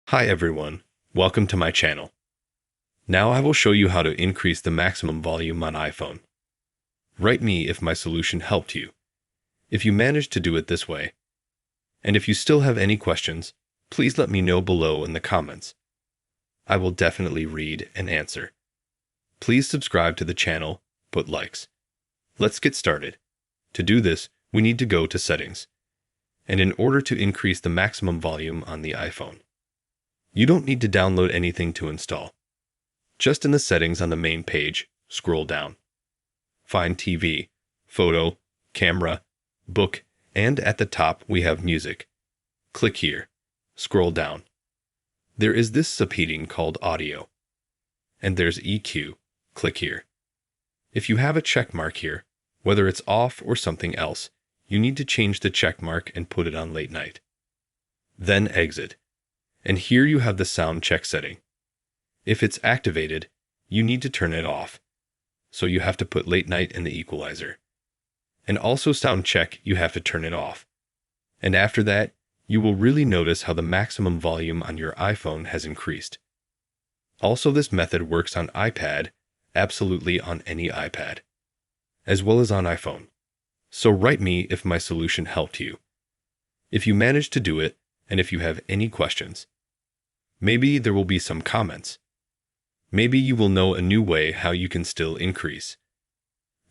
Hi everyone, welcome to my channel. Now I will show you how to increase the maximum volume on iPhone. Write me if my solution helped you, if you managed to do it this way. And if you still have any questions, please let me know below in the comments. I will definitely read and answer. Please subscribe to the channel, put likes. Let's get started. To do this, we need to go to Settings. And in order to increase the maximum volume on the iPhone, you don't need to download anything to install. Just in the settings on the main page, scroll down. Find TV, Photo, Camera, Book, and at the top we have Music. Click here. Scroll down. There is this subheading called Audio. And there's EQ. Click here. If you have a check mark here, whether it's off or something else, you need to change the check mark and put it on Late Night. Then exit. And here you have the sound check setting. If it's activated, you need to turn it off. So you have to put Late Night in the equalizer. And also sound check, you have to turn it off. And after that, you will really notice how the maximum volume on your iPhone has increased. Also, this method works on iPad, absolutely on any iPad, as well as on iPhone. So write me if my solution helped you, if you managed to do it, and if you have any questions. Maybe there will be some comments. Maybe you will know a new way how you can still increase.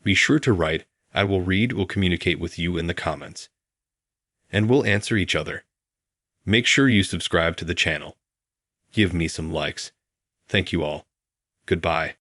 Be sure to write. I will read or communicate with you in the comments. And we'll answer each other. Make sure you subscribe to the channel. Give me some likes. Thank you all. Goodbye.